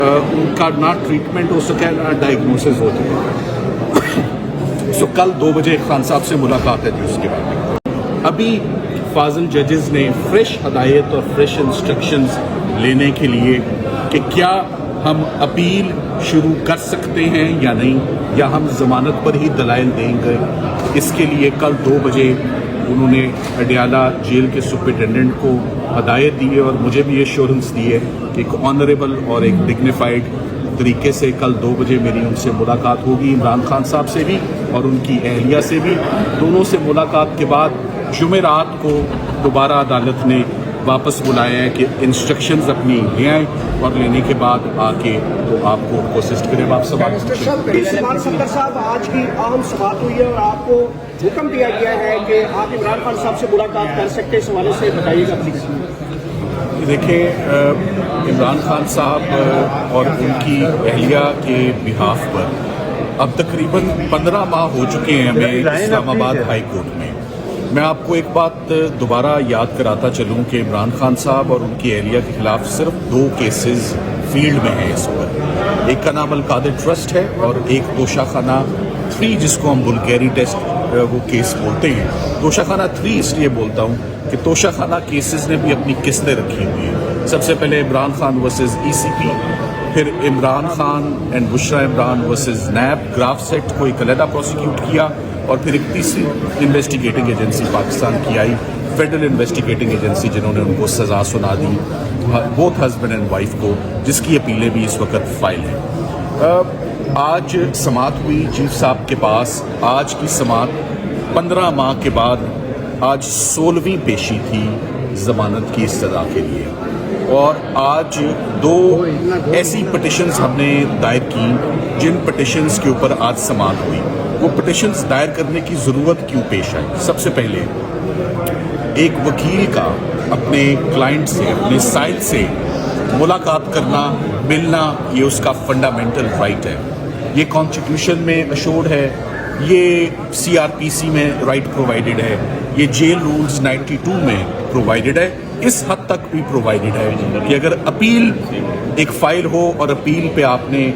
उनका ना ट्रीटमेंट हो सके ना डायग्नोसिस हो सके। सो कल 2 बजे खान साहब से मुलाकात है जी। उसके बाद अभी फाजिल जजेस ने फ्रेश हदायत और फ्रेश इंस्ट्रक्शंस लेने के लिए कि क्या हम अपील शुरू कर सकते हैं या नहीं, या हम ज़मानत पर ही दलाइल देंगे, इसके लिए कल 2 बजे उन्होंने अडियाला जेल के सुपरिटेंडेंट को हदायत दी है और मुझे भी एश्योरेंस दी है कि एक ऑनरेबल और एक डिग्निफाइड तरीके से कल 2 बजे मेरी उनसे मुलाकात होगी, इमरान खान साहब से भी और उनकी अहलिया से भी। दोनों से मुलाकात के बाद जुमेरात को दोबारा अदालत ने वापस बुलाया है कि इंस्ट्रक्शंस अपनी ले आएँ और लेने के बाद आके तो आपको उनको असिस्ट करें। आप सवाल सत्तर साहब आज की अहम समात हुई है और आपको हुक्म दिया गया है कि आप इमरान खान साहब से मुलाकात कर सकते हैं, इस हवाले से बताइएगा प्लीज। देखिए, इमरान खान साहब और उनकी अहलिया के बिहाफ पर अब तकरीबन 15 माह हो चुके हैं हमें इस्लामाबाद हाई कोर्ट में। मैं आपको एक बात दोबारा याद कराता चलूं कि इमरान खान साहब और उनकी अहलिया के खिलाफ सिर्फ 2 केसेस फील्ड में हैं इस पर। एक का नाम अल-कादिर ट्रस्ट है और एक तोशाखाना 3 जिसको हम बुल्गेरी टेस्ट वो केस बोलते हैं। तोशाखाना 3 इसलिए बोलता हूँ कि तोशाखाना केसेस ने भी अपनी किस्तें रखी हुई हैं। सबसे पहले इमरान खान वर्सेस ECP, फिर Imran Khan and Bushra Imran versus NAB ग्राफ सेट को एक अलहदा प्रोसिक्यूट किया, और फिर एक तीसरी इन्वेस्टिगेटिंग एजेंसी पाकिस्तान की आई, फेडरल इन्वेस्टिगेटिंग एजेंसी, जिन्होंने उनको सज़ा सुना दी बोथ हस्बैंड एंड वाइफ को, जिसकी अपीलें भी इस वक्त फाइल हैं। आज समात हुई चीफ साहब के पास। आज की समात 15 माह के बाद आज 16वीं पेशी थी ज़मानत की इस्तदा के लिए, और आज 2 ऐसी पिटिशन्स हमने दायर की जिन पिटिशन्स के ऊपर आज समात हुई। वो पिटिशन्स दायर करने की ज़रूरत क्यों पेश आई? सबसे पहले एक वकील का अपने क्लाइंट से, अपने साइल से मुलाकात करना, मिलना, ये उसका फंडामेंटल राइट है। ये कॉन्स्टिट्यूशन में अशोर्ड है, ये CRPC में राइट प्रोवाइडेड है, ये जेल रूल्स 92 में प्रोवाइडेड है, इस हद तक भी प्रोवाइडेड है कि अगर अपील एक फ़ाइल हो और अपील पे आपने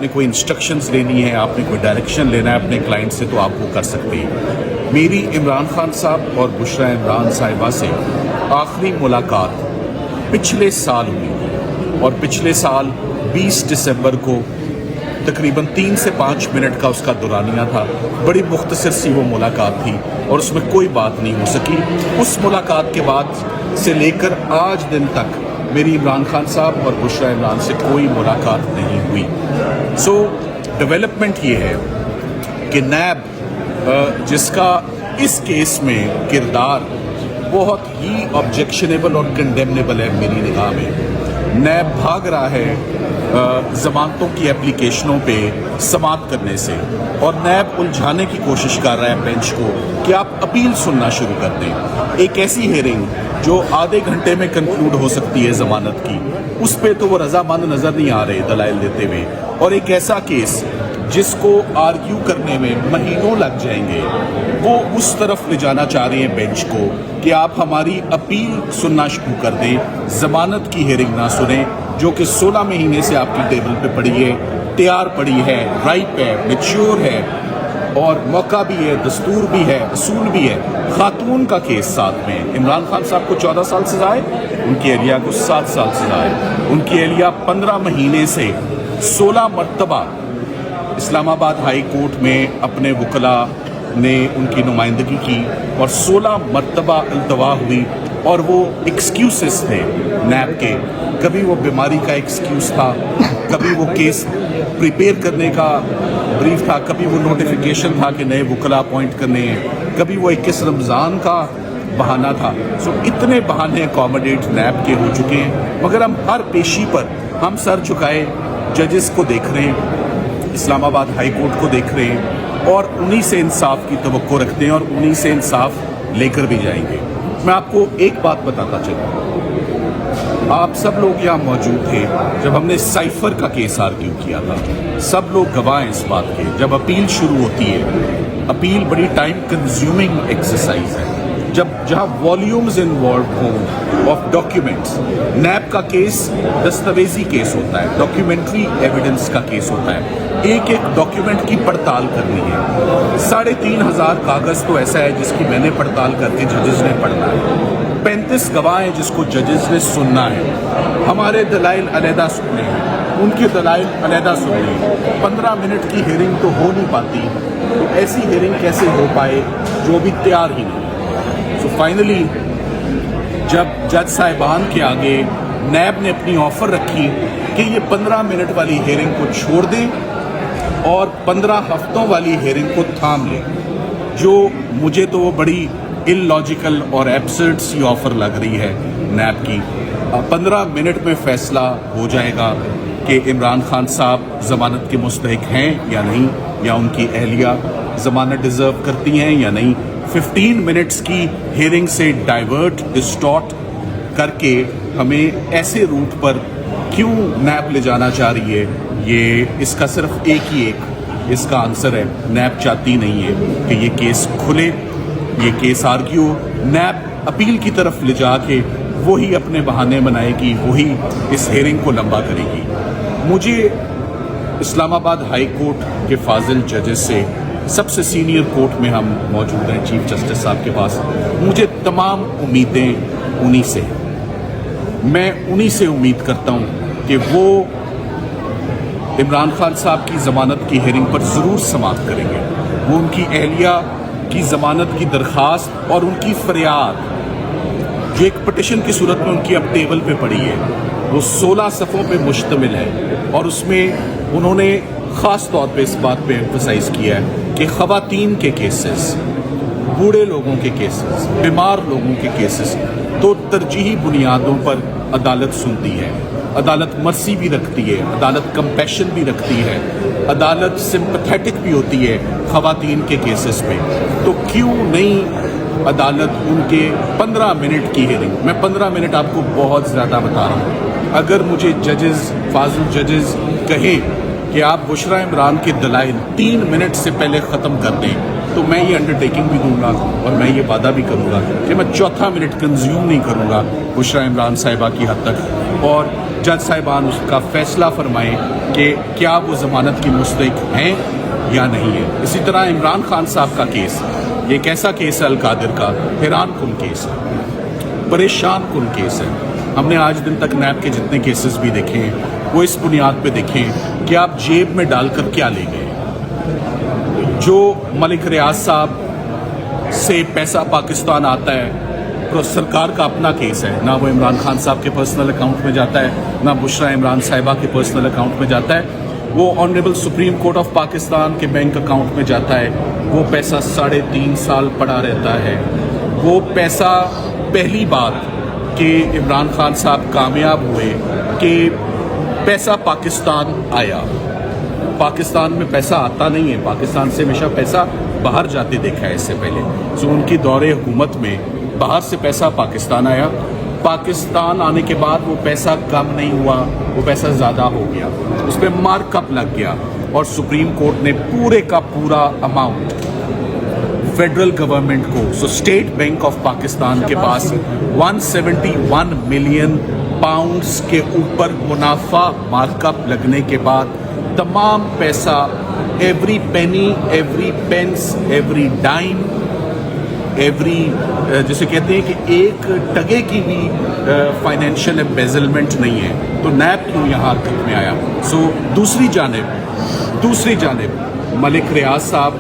कोई इंस्ट्रक्शंस लेनी है, आपने कोई डायरेक्शन लेना है अपने क्लाइंट से, तो आप वो कर सकते हैं। मेरी इमरान खान साहब और बुशरा इमरान साहिबा से आखिरी मुलाकात पिछले साल हुई थी, और पिछले साल 20 दिसंबर को तकरीबन 3 से 5 मिनट का उसका दुरानिया था। बड़ी मुख्तसर सी वो मुलाकात थी और उसमें कोई बात नहीं हो सकी। उस मुलाकात के बाद से लेकर आज दिन तक मेरी इमरान खान साहब और बुशरा इमरान से कोई मुलाकात नहीं हुई। सो डेवलपमेंट ये है कि नैब, जिसका इस केस में किरदार बहुत ही ऑब्जेक्शनेबल और कंडेमनेबल है मेरी निगाह में, नैब भाग रहा है ज़मानतों की एप्लीकेशनों पे समात करने से, और नैब उलझाने की कोशिश कर रहा है बेंच को कि आप अपील सुनना शुरू कर दें। एक ऐसी हेयरिंग जो आधे घंटे में कंक्लूड हो सकती है ज़मानत की, उस पे तो वो रजामंद नज़र नहीं आ रहे दलाइल देते हुए, और एक ऐसा केस जिसको आर्ग्यू करने में महीनों लग जाएंगे, वो उस तरफ ले जाना चाह रहे हैं बेंच को कि आप हमारी अपील सुनना शुरू कर दें, ज़मानत की हेयरिंग ना सुने, जो कि 16 महीने से आपकी टेबल पे पड़ी है, तैयार पड़ी है, राइप है, मैच्योर है, और मौका भी है, दस्तूर भी है, असूल भी है। खातून का केस साथ में, इमरान खान साहब को 14 साल सजा है, उनकी अहलिया को 7 साल सजा है। उनकी अहलिया 15 महीने से 16 मरतबा इस्लामाबाद हाई कोर्ट में अपने वकला ने उनकी नुमाइंदगी की, और 16 मरतबा इल्तवा हुई, और वो एक्सक्यूज़ेस थे नैब के। कभी वो बीमारी का एक्सक्यूज़ था, कभी वो केस प्रिपेयर करने का ब्रीफ था, कभी वो नोटिफिकेशन था कि नए वकला अपॉइंट करने हैं, कभी वो 21 रमज़ान का बहाना था। सो इतने बहाने अकोमोडेट नैब के हो चुके हैं, मगर हम हर पेशी पर हम सर झुकाए जजेस को देख रहे हैं, इस्लामाबाद हाई कोर्ट को देख रहे हैं, और उन्हीं से इंसाफ की तवक्को रखते हैं और उन्हीं से इंसाफ लेकर भी जाएंगे। मैं आपको एक बात बताता चलूँ, आप सब लोग यहाँ मौजूद थे जब हमने साइफर का केस आर्ग्यू किया था। सब लोग गवाह हैं इस बात के। जब अपील शुरू होती है, अपील बड़ी टाइम कंज्यूमिंग एक्सरसाइज है। जहाँ वॉल्यूम्स इन्वॉल्व हों ऑफ डॉक्यूमेंट्स। नैब का केस दस्तावेजी केस होता है, डॉक्यूमेंट्री एविडेंस का केस होता है, एक एक डॉक्यूमेंट की पड़ताल करनी है। 3,500 कागज तो ऐसा है जिसकी मैंने पड़ताल करके जजेस ने पढ़ना है, 35 गवाह हैं जिसको जजेस ने सुनना है, हमारे दलाइल अलहदा सुनने हैं, उनके दलाइल अलहदा सुनने हैं। 15 मिनट की हियरिंग तो हो नहीं पाती, तो ऐसी हियरिंग कैसे हो पाए जो भी तैयार ही नहीं। सो फाइनली जब जज साहिबान के आगे नैब ने अपनी ऑफर रखी कि ये 15 मिनट वाली हियरिंग को छोड़ दें और 15 हफ्तों वाली हियरिंग को थाम लें, जो मुझे तो वो बड़ी इलॉजिकल और एब्सर्ड सी ऑफर लग रही है नैब की। 15 मिनट में फैसला हो जाएगा कि इमरान खान साहब ज़मानत के मुस्तहिक हैं या नहीं, या उनकी अहलिया ज़मानत डिज़र्व करती हैं या नहीं। 15 मिनट्स की हियरिंग से डाइवर्ट डिस्टॉर्ट करके हमें ऐसे रूट पर क्यों नैब ले जाना चाह रही है, ये इसका सिर्फ एक इसका आंसर है। नैब चाहती नहीं है कि ये केस खुले, ये केस आर्ग्यू नैब अपील की तरफ ले जाके वही अपने बहाने बनाएगी, वही इस हियरिंग को लंबा करेगी। मुझे इस्लामाबाद हाई कोर्ट के फाजिल जजेस से, सबसे सीनियर कोर्ट में हम मौजूद हैं चीफ जस्टिस साहब के पास, मुझे तमाम उम्मीदें उन्हीं से हैं। मैं उन्हीं से उम्मीद करता हूँ कि वो इमरान खान साहब की ज़मानत की हियरिंग पर ज़रूर समाअत करेंगे। वो उनकी अहलिया की ज़मानत की दरख्वास्त और उनकी फरियाद जो एक पटिशन की सूरत में उनकी अब टेबल पे पड़ी है, वो 16 सफ़ों पे मुश्तमिल है और उसमें उन्होंने ख़ास तौर पे इस बात पे एम्फसाइज़ किया है कि ख़वातीन के केसेस, बूढ़े लोगों के केसेस, बीमार लोगों के केसेस तो तरजीही बुनियादों पर अदालत सुनती है। अदालत मर्सी भी रखती है, अदालत कंपैशन भी रखती है, अदालत सिंपैथेटिक भी होती है ख़वातीन के केसेस में। तो क्यों नहीं अदालत उनके 15 मिनट की हियरिंग, मैं 15 मिनट आपको बहुत ज़्यादा बता रहा हूँ, अगर मुझे जजेस, फाजिल जजेस कहें कि आप बुशरा इमरान के दलाइल 3 मिनट से पहले ख़त्म कर दें, तो मैं ये अंडरटेकिंग भी दूंगा और मैं ये वादा भी करूंगा कि मैं चौथा मिनट कंज्यूम नहीं करूंगा बुशरा इमरान साहिबा की हद तक, और जज साहिबान उसका फैसला फरमाएं कि क्या वो ज़मानत की मुस्तहिक हैं या नहीं है। इसी तरह इमरान खान साहब का केस, ये एक ऐसा केस है अलकादिर का, हैरान कुन केस है, परेशान कुन केस है। हमने आज दिन तक नैब के जितने केसेस भी देखे हैं वो इस बुनियाद पे देखें कि आप जेब में डालकर क्या ले गए। जो मलिक रियाज साहब से पैसा पाकिस्तान आता है, तो सरकार का अपना केस है, ना वो इमरान खान साहब के पर्सनल अकाउंट में जाता है, ना बुशरा इमरान साहिबा के पर्सनल अकाउंट में जाता है, वो honourable supreme court of Pakistan के बैंक अकाउंट में जाता है। वो पैसा 3.5 साल पड़ा रहता है। वो पैसा, पहली बात कि इमरान खान साहब कामयाब हुए कि पैसा पाकिस्तान आया। पाकिस्तान में पैसा आता नहीं है, पाकिस्तान से हमेशा पैसा बाहर जाते देखा है इससे पहले। सो उनकी दौरे हुकूमत में बाहर से पैसा पाकिस्तान आया, पाकिस्तान आने के बाद वो पैसा कम नहीं हुआ, वो पैसा ज़्यादा हो गया, उस पर मार्कअप लग गया और सुप्रीम कोर्ट ने पूरे का पूरा अमाउंट फेडरल गवर्नमेंट को, सो स्टेट बैंक ऑफ पाकिस्तान के पास 171 मिलियन पाउंड्स के ऊपर मुनाफा मार्कअप लगने के बाद तमाम पैसा, every penny, every pence, every dime, every, जैसे कहते हैं कि एक टगे की भी फाइनेंशियल एम्बेजलमेंट नहीं है, तो नैब क्यों यहाँ हरकत में आया। सो दूसरी जानिब मलिक रियाज साहब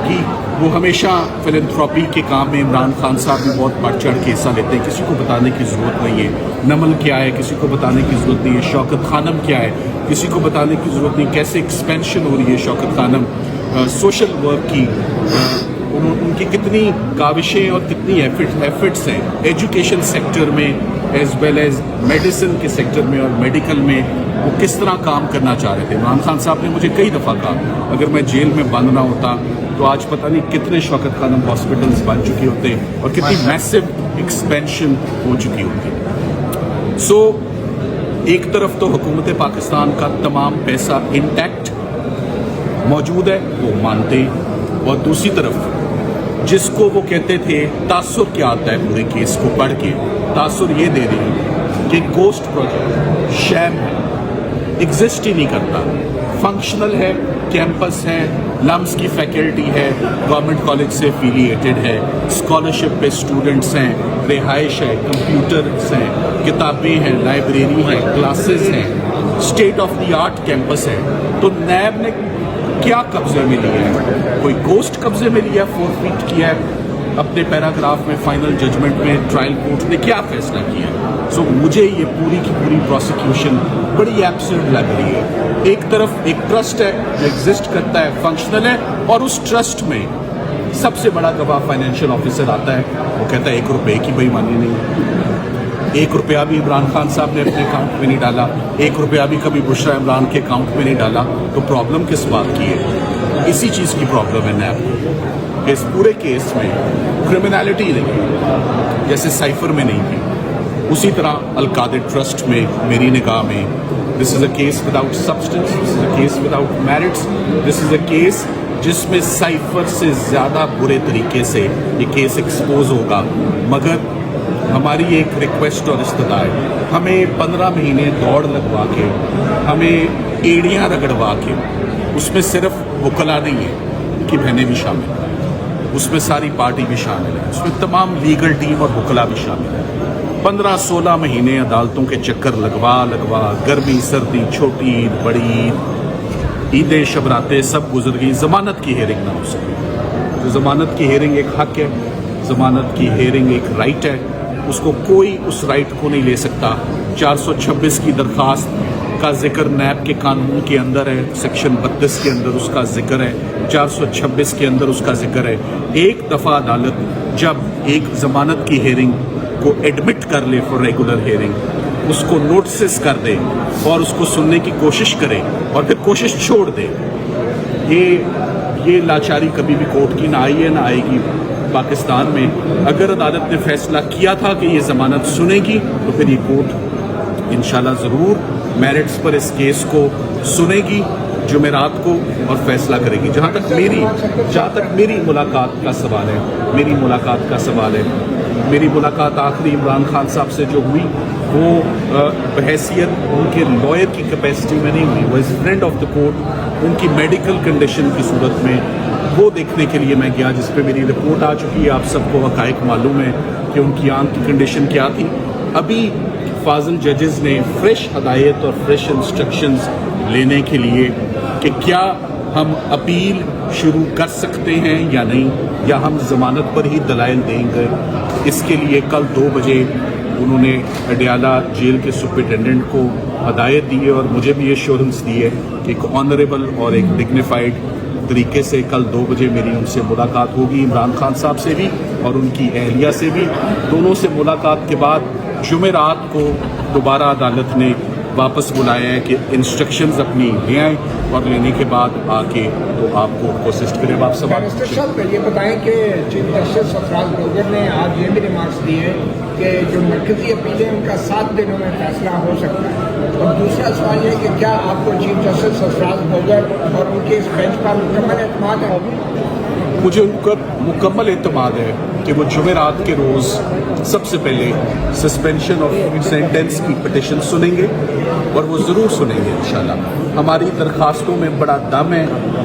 की, वो हमेशा फिलैंथ्रोपी के काम में इमरान खान साहब भी बहुत बढ़ चढ़ के हिस्सा लेते हैं, किसी को बताने की ज़रूरत नहीं है। नमल क्या है किसी को बताने की ज़रूरत नहीं है, शौकत खानम क्या है किसी को बताने की ज़रूरत नहीं, कैसे एक्सपेंशन हो रही है शौकत खानम, सोशल वर्क की उनकी कितनी काविशें और कितनी एफर्ट्स हैं एजुकेशन सेक्टर में एज वेल एज मेडिसिन के सेक्टर में और मेडिकल में, वो किस तरह काम करना चाह रहे थे। इमरान खान साहब ने मुझे कई दफ़ा कहा अगर मैं जेल में बंद ना होता तो आज पता नहीं कितने शौकत खानम हॉस्पिटल्स बन चुके होते और कितनी मैसिव एक्सपेंशन हो चुकी होती। सो एक तरफ तो हुकूमत पाकिस्तान का तमाम पैसा इंटैक्ट मौजूद है, वो मानते, और दूसरी तरफ जिसको वो कहते थे तासुर क्या आता है पूरे केस को पढ़ के, तासुर ये दे रही कि गोस्ट प्रोजेक्ट शैम है, एग्जिस्ट ही नहीं करता, फंक्शनल है, कैंपस है, लम्स की फैकल्टी है, गवर्नमेंट कॉलेज से एफिलिएटेड है, स्कॉलरशिप पे स्टूडेंट्स हैं, रिहाइश है, कंप्यूटर्स हैं, किताबें हैं, लाइब्रेरी है, क्लासेस हैं, state of the art campus है। तो नैब ने क्या कब्जे में लिया है? कोई गोस्ट कब्जे में लिया, फोरफिट किया है? अपने पैराग्राफ में फाइनल जजमेंट में ट्रायल कोर्ट ने क्या फैसला किया? सो मुझे ये पूरी की पूरी प्रोसिक्यूशन बड़ी एब्सर्ड लग रही है। एक तरफ एक ट्रस्ट है जो एग्जिस्ट करता है, फंक्शनल है, और उस ट्रस्ट में सबसे बड़ा गवाह फाइनेंशियल ऑफिसर आता है, वो कहता है 1 रुपए की बेईमानी नहीं, 1 रुपया भी इमरान खान साहब ने अपने अकाउंट में नहीं डाला, 1 रुपया भी कभी बुशरा इमरान के अकाउंट में नहीं डाला। तो प्रॉब्लम किस बात की है? इसी चीज़ की प्रॉब्लम है नैब। इस पूरे केस में क्रिमिनलिटी नहीं, जैसे साइफर में नहीं थी, उसी तरह अलकादिर ट्रस्ट में मेरी निगाह में this is a case without substance, this is a case without merits, this is a case जिसमें साइफर से ज़्यादा बुरे तरीके से ये केस एक्सपोज होगा। मगर हमारी एक रिक्वेस्ट और इस्तदा है, हमें 15 महीने दौड़ लगवा के, हमें एड़ियाँ रगड़वा के, उसमें सिर्फ वकला नहीं है, उनकी बहनें भी शामिल हैं, उसमें सारी पार्टी भी शामिल है, उसमें तमाम लीगल टीम और वकला भी शामिल है। 15-16 महीने अदालतों के चक्कर लगवा गर्मी सर्दी, छोटी ईद, बड़ी ईद, ईदें शबरातें सब गुजर गई, ज़मानत की हेयरिंग ना हो सकी। तो ज़मानत की हेयरिंग एक हक है, ज़मानत की हेयरिंग एक राइट है, उसको कोई उस राइट को नहीं ले सकता। 426 की दरख्वास्त का जिक्र नैब के कानून के अंदर है, सेक्शन 32 के अंदर उसका जिक्र है, 426 के अंदर उसका जिक्र है। एक दफ़ा अदालत जब एक ज़मानत की हेयरिंग को एडमिट कर ले फॉर रेगुलर हेयरिंग, उसको नोटिस कर दे और उसको सुनने की कोशिश करे और फिर कोशिश छोड़ दे, ये लाचारी कभी भी कोर्ट की ना आई है ना आएगी पाकिस्तान में। अगर अदालत ने फैसला किया था कि ये ज़मानत सुनेगी, तो फिर ये कोर्ट इंशाल्लाह ज़रूर मेरिट्स पर इस केस को सुनेगी जुमेरात को और फैसला करेगी। जहाँ तक मेरी मुलाकात का सवाल है, मेरी मुलाकात आखिरी इमरान खान साहब से जो हुई वो बहैसियत उनके लॉयर की कैपेसिटी में नहीं हुई, वो is friend of the court. उनकी मेडिकल कंडीशन की सूरत में वो देखने के लिए मैं गया, जिस पे मेरी रिपोर्ट आ चुकी है, आप सबको हक़ाइक़ मालूम है कि उनकी आंख की कंडीशन क्या थी। अभी फाजिल जजेस ने फ्रेश हदायत और फ्रेश इंस्ट्रक्शंस लेने के लिए कि क्या हम अपील शुरू कर सकते हैं या नहीं, या हम ज़मानत पर ही दलाइल देंगे। इसके लिए कल 2 बजे उन्होंने अडियाला जेल के सुपरिटेंडेंट को हदायत दी है और मुझे भी एश्योरेंस दी है कि एक ऑनरेबल और एक डिग्निफाइड तरीके से कल 2 बजे मेरी उनसे मुलाकात होगी, इमरान खान साहब से भी और उनकी अहलिया से भी। दोनों से मुलाकात के बाद जुमेरात को दोबारा अदालत ने वापस बुलाया है कि इंस्ट्रक्शंस अपनी ले आएँ और लेने के बाद आके तो आपको को असिस्ट करें। आप सवाल ये बताएं कि चीफ जस्टिस सरफराज गोगर ने आज ये भी रिमार्क्स दिए कि जो मरकजी अपील है उनका 7 दिनों में फैसला हो सकता है। और दूसरा सवाल ये कि क्या आपको चीफ जस्टिस सरफराज गोगर और उनके इस बेंच पर मुकम्मल एतमाद है? मुझे उन पर मुकम्मल एतमाद है कि वो जुमेरात के रोज़ सबसे पहले सस्पेंशन ऑफ सेंटेंस की पिटिशन सुनेंगे और वो ज़रूर सुनेंगे इंशाल्लाह। हमारी दरख्वास्तों में बड़ा दम है।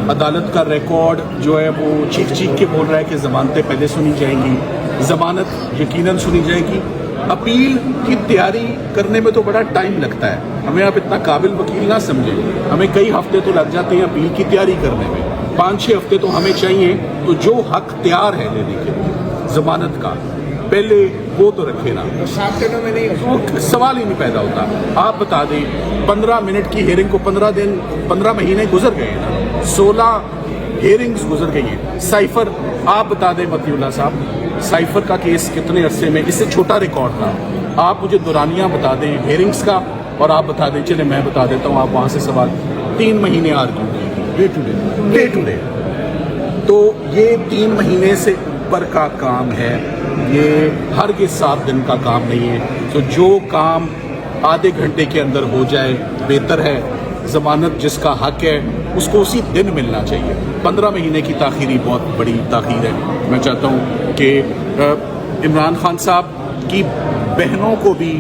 अदालत का रिकॉर्ड जो है वो चीख के बोल रहा है कि ज़मानतें पहले सुनी जाएंगी, ज़मानत यकीनन सुनी जाएगी। अपील की तैयारी करने में तो बड़ा टाइम लगता है, हमें आप इतना काबिल वकील ना समझें, हमें कई हफ्ते तो लग जाते हैं अपील की तैयारी करने में, 5-6 हफ्ते तो हमें चाहिए। तो जो हक तैयार है लेने के लिए ज़मानत का, पहले वो तो रखे ना, 7 दिनों में नहीं तो सवाल ही नहीं पैदा होता। आप बता दें 15 मिनट की हेयरिंग को 15 महीने गुजर गए ना, 16 हेयरिंग्स गुजर गई हैं। साइफर आप बता दें मतीउल्लाह साहब, साइफर का केस कितने अरसे में, इससे छोटा रिकॉर्ड था, आप मुझे दुरानियाँ बता दें हेयरिंग्स का और आप बता दें, चले मैं बता देता हूँ, आप वहाँ से सवाल 3 महीने आर्ग्यू की डे टू डे। तो ये 3 महीने से ऊपर का काम है, ये हर के 7 दिन का काम नहीं है। तो जो काम आधे घंटे के अंदर हो जाए बेहतर है। ضمانت جس کا حق ہے اس کو اسی دن ملنا چاہیے. 15 مہینے کی تاخیری بہت بڑی تاخیر ہے. میں چاہتا ہوں کہ عمران خان صاحب کی بہنوں کو بھی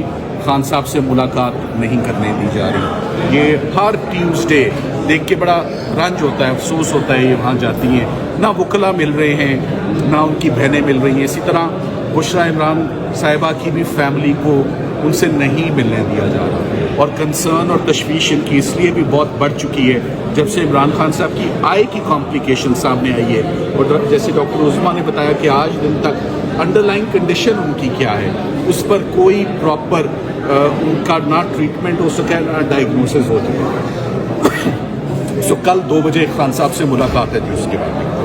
خان صاحب سے ملاقات نہیں کرنے دی جا رہی. یہ ہر ٹیوزڈے دیکھ کے بڑا رنج ہوتا ہے, افسوس ہوتا ہے. یہ وہاں جاتی ہیں, نہ وکلا مل رہے ہیں, نہ ان کی بہنیں مل رہی ہیں. اسی طرح بشرا عمران صاحبہ کی بھی فیملی کو ان سے نہیں ملنے دیا جا رہا. اور کنسرن اور تشویش ان کی اس لیے بھی بہت بڑھ چکی ہے جب سے عمران خان صاحب کی آئی کی کمپلیکیشن سامنے آئی ہے. اور جیسے ڈاکٹر عظمیٰ نے بتایا کہ آج دن تک انڈر لائن کنڈیشن ان کی کیا ہے, اس پر کوئی پراپر ان کا نہ ٹریٹمنٹ ہو سکا نہ ڈائگنوسس ہو سکے. سو کل 2 بجے خان صاحب سے ملاقات ہے جی, اس کے بعد